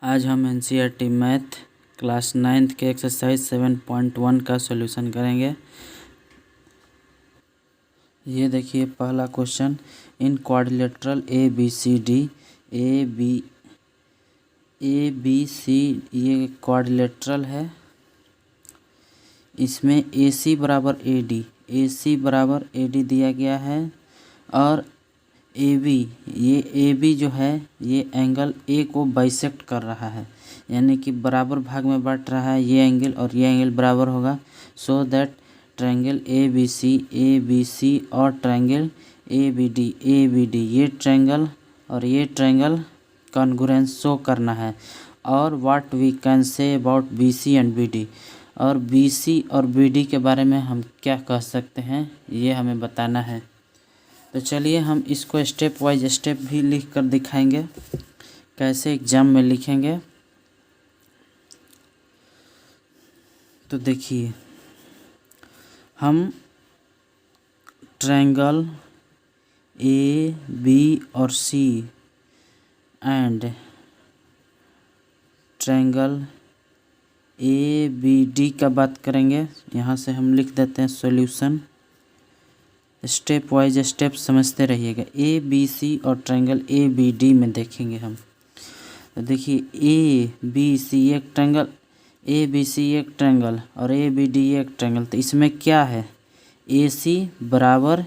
आज हम NCERT math class 9th के एक्सरसाइज 7.1 का सॉल्यूशन करेंगे। ये देखिए पहला question, in quadrilateral A B C ये क्वाड्रिलेटरल है। इसमें AC बराबर AD दिया गया है और AB जो है ये एंगल A को बाइसेक्ट कर रहा है, यानी कि बराबर भाग में बांट रहा है। ये एंगल और ये एंगल बराबर होगा। सो दैट ट्रायंगल ABC और ट्रायंगल ABD ये ट्रायंगल और ये ट्रायंगल कॉन्ग्रुएंस शो करना है। और what we can say about BC and BD, और BC और BD के बारे में हम क्या कह सकते हैं ये हमें बताना है। तो चलिए हम इसको स्टेप वाइज स्टेप भी लिख कर दिखाएंगे कैसे एग्जाम में लिखेंगे। तो देखिए, हम ट्रायंगल AB और C एंड ट्रायंगल ABD का बात करेंगे। यहाँ से हम लिख देते हैं सॉल्यूशन। स्टेप वाइज स्टेप समझते रहिएगा। ABC और ट्रायंगल ABD में देखेंगे हम। तो देखिए ABC एक ट्रायंगल, ABC एक ट्रायंगल और ABD एक ट्रायंगल। तो इसमें क्या है, AC बराबर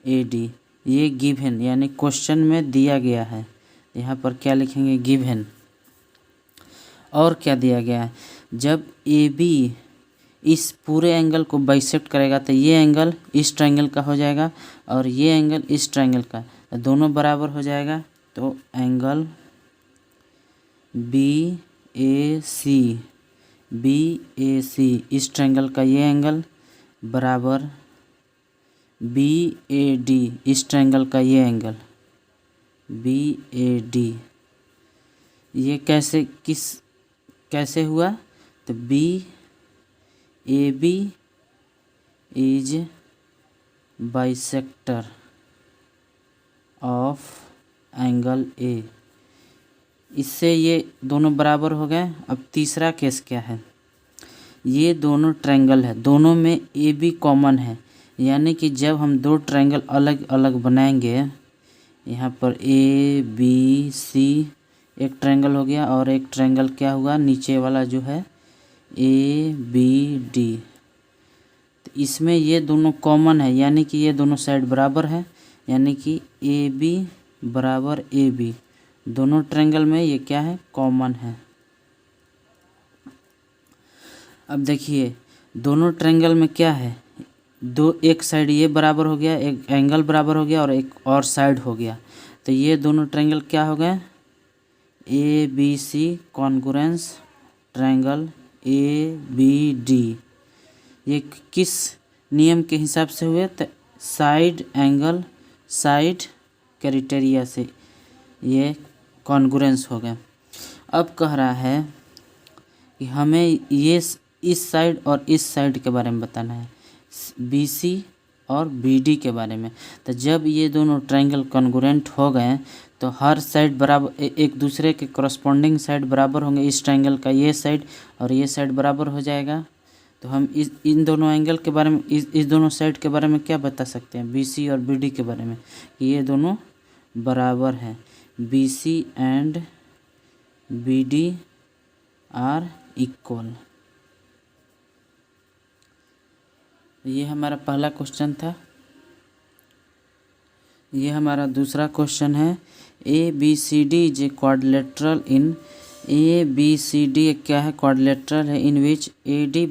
AD ये गिवन यानी क्वेश्चन में दिया गया है। यहाँ पर क्या लिखेंगे, गिवन। और क्या दिया गया है, जब AB इस पूरे एंगल को बाइसेक्ट करेगा तो ये एंगल इस ट्रायंगल का हो जाएगा और ये एंगल इस ट्रायंगल का, तो दोनों बराबर हो जाएगा। तो एंगल BAC इस ट्रायंगल का ये एंगल बराबर BAD इस ट्रायंगल का ये एंगल BAD। ये कैसे हुआ, तो AB is bisector of angle A। इससे ये दोनों बराबर हो गए। अब तीसरा केस क्या है, ये दोनों ट्रायंगल है, दोनों में AB कॉमन है, यानी कि जब हम दो ट्रायंगल अलग अलग बनाएंगे, यहाँ पर ABC एक ट्रायंगल हो गया और एक ट्रायंगल क्या हुआ नीचे वाला जो है ABD। तो इसमें ये दोनों कॉमन है, यानी कि ये दोनों साइड बराबर है, यानी कि AB बराबर AB दोनों ट्रायंगल में ये क्या है, कॉमन है। अब देखिए दोनों ट्रायंगल में क्या है, एक साइड ये बराबर हो गया, एक एंगल बराबर हो गया और एक और साइड हो गया। तो ये दोनों ट्रायंगल क्या हो गए, ABC कॉन्ग्रुएंस ट्रायंगल ABD। ये किस नियम के हिसाब से हुए, तो साइड क्राइटेरिया से ये कॉन्ग्रुएंस हो गए। अब कह रहा है कि हमें ये इस साइड और इस साइड के बारे में बताना है, BC और BD के बारे में। तो जब ये दोनों ट्रायंगल कॉन्ग्रुएंट हो गए तो हर साइड बराबर, एक दूसरे के कॉरस्पॉन्डिंग साइड बराबर होंगे। इस ट्रायंगल का ये साइड और ये साइड बराबर हो जाएगा। तो हम इन दोनों एंगल के बारे में, इस दोनों साइड के बारे में क्या बता सकते हैं, BC और BD के बारे में, कि ये दोनों बराबर हैं। BC and BD are equal. ये हमारा पहला क्वेश्चन था। ये हमारा दूसरा क्वेश्चन है, ABCD is a quadrilateral in ABCD क्या है, क्वाड्रिलेटरल है, इन विच AD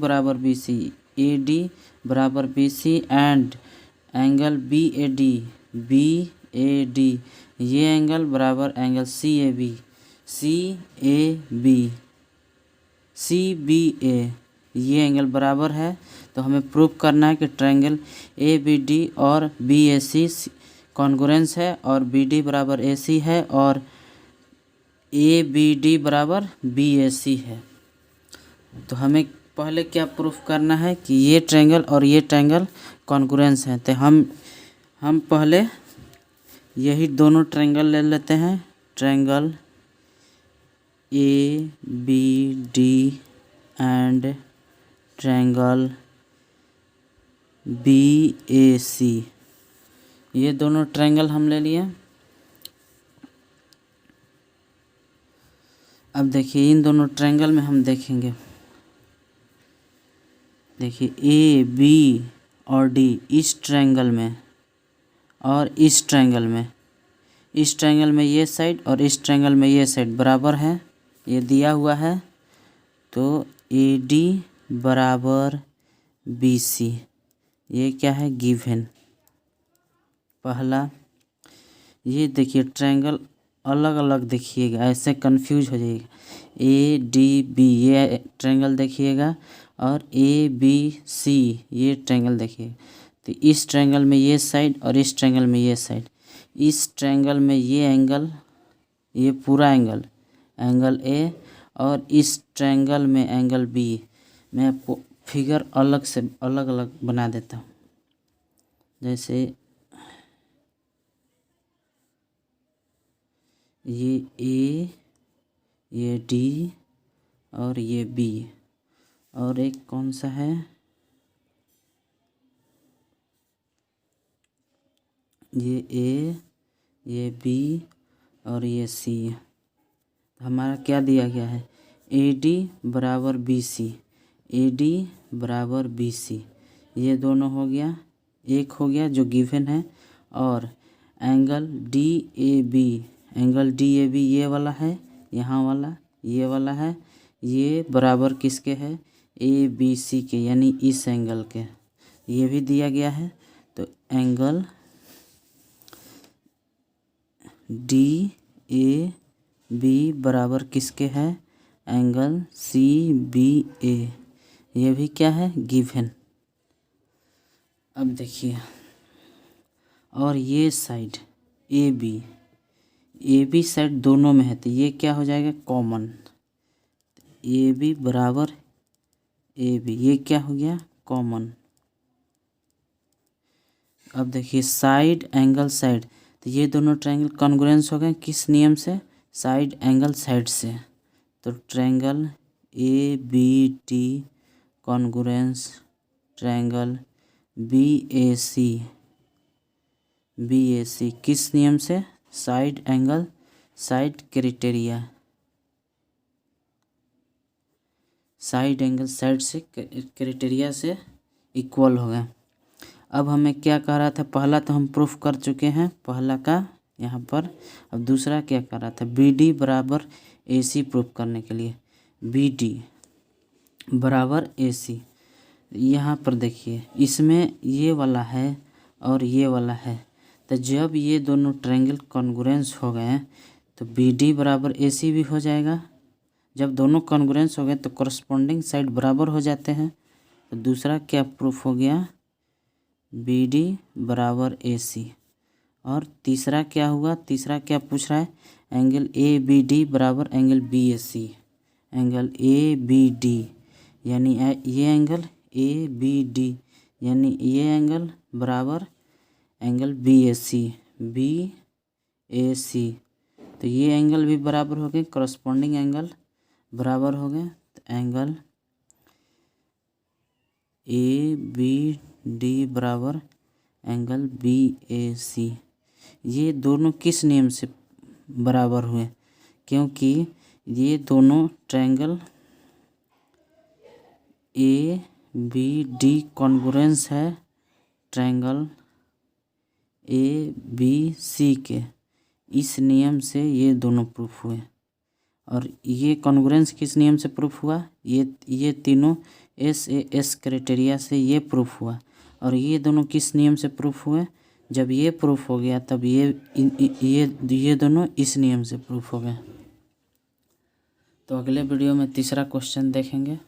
बराबर BC एंड एंगल BAD ये एंगल बराबर एंगल CBA ये एंगल बराबर है। तो हमें प्रूव करना है कि ट्रायंगल ABD और BAC कॉन्ग्रुएंस है और BD बराबर AC है और ABD बराबर BAC है। तो हमें पहले क्या प्रूफ करना है कि ये ट्रायंगल और ये ट्रायंगल कॉन्ग्रुएंस है। तो हम पहले यही दोनों ट्रायंगल ले लेते हैं, triangle A B D and triangle B A C. ये दोनों ट्रायंगल हम ले लिए। अब देखिए इन दोनों ट्रायंगल में हम देखेंगे, देखिए ए बी और डी इस ट्रायंगल में और इस ट्रायंगल में, इस ट्रायंगल में ये साइड और इस ट्रायंगल में ये साइड बराबर है, ये दिया हुआ है। तो ए डी बराबर बी सी, ये क्या है गिवन। पहला ये देखिए ट्रायंगल अलग अलग देखिएगा, ऐसे कंफ्यूज हो जाइएगा। ए डी बी ये ट्रायंगल देखिएगा और ए बी सी ये ट्रायंगल देखिएगा। तो इस ट्रायंगल में ये साइड और इस ट्रायंगल में ये साइड, इस ट्रायंगल में ये एंगल, ये पूरा एंगल, एंगल ए, और इस ट्रायंगल में एंगल बी। मैं आपको फिगर अलग से अलग अलग बना देता हूँ। जैसे ये ए, ये डी और ये बी, और एक कौन सा है, ये ए, ये बी और ये सी। हमारा क्या दिया गया है, ए डी बराबर बी सी, ए डी बराबर बी सी, ये दोनों हो गया, एक हो गया जो गिवन है। और angle D A B, angle D A B ये वाला है, यहाँ वाला ये वाला है, ये बराबर किसके है, ए बी सी के, यानी इस एंगल के, ये भी दिया गया है। तो एंगल डी ए बी बराबर किसके है, एंगल सी बी ए, ये भी क्या है गिवन। अब देखिए और ये साइड ए बी साइड दोनों में है, तो ये क्या हो जाएगा कॉमन, ए बी बराबर ए बी, ये क्या हो गया कॉमन। अब देखिए साइड एंगल साइड, तो ये दोनों ट्रायंगल कॉन्ग्रुएंस हो गए किस नियम से, साइड एंगल साइड से। तो triangle A B T congruence triangle B A C किस नियम से, side angle side criteria, side angle side से क्राइटेरिया से इक्वल हो गया। अब हमें क्या कह रहा था, पहला तो हम प्रूफ कर चुके हैं, पहला का यहाँ पर। अब दूसरा क्या कर रहा था, बी डी बराबर ए सी प्रूफ करने के लिए, बी डी बराबर ए सी। यहाँ पर देखिए इसमें ये वाला है और ये वाला है, तो जब ये दोनों ट्रायंगल कॉन्ग्रुएंस हो गए तो बी डी बराबर ए सी भी हो जाएगा। जब दोनों कॉन्ग्रुएंस हो गए तो कॉरस्पॉन्डिंग साइड बराबर हो जाते हैं। तो दूसरा क्या प्रूफ हो गया, बी डी बराबर ए सी। और तीसरा क्या हुआ, तीसरा क्या पूछ रहा है, एंगल ए बी डी बराबर angle B A C, angle A B D यानी ये एंगल ए बी डी यानी ये एंगल बराबर एंगल बी ए सी। तो ये एंगल भी बराबर हो गए, कॉरस्पॉन्डिंग एंगल बराबर हो गए। तो एंगल ए बी डी बराबर एंगल बी ए सी, ये दोनों किस नियम से बराबर हुए, क्योंकि ये दोनों triangle A B D congruence है ट्रायंगल ए बी सी के, इस नियम से ये दोनों प्रूफ हुए। और ये कॉन्ग्रुएंस किस नियम से प्रूफ हुआ, ये तीनों एस क्राइटेरिया से ये प्रूफ हुआ। और ये दोनों किस नियम से प्रूफ हुए, जब ये प्रूफ हो गया तब ये दोनों इस नियम से प्रूफ हो गए। तो अगले वीडियो में तीसरा क्वेश्चन देखेंगे।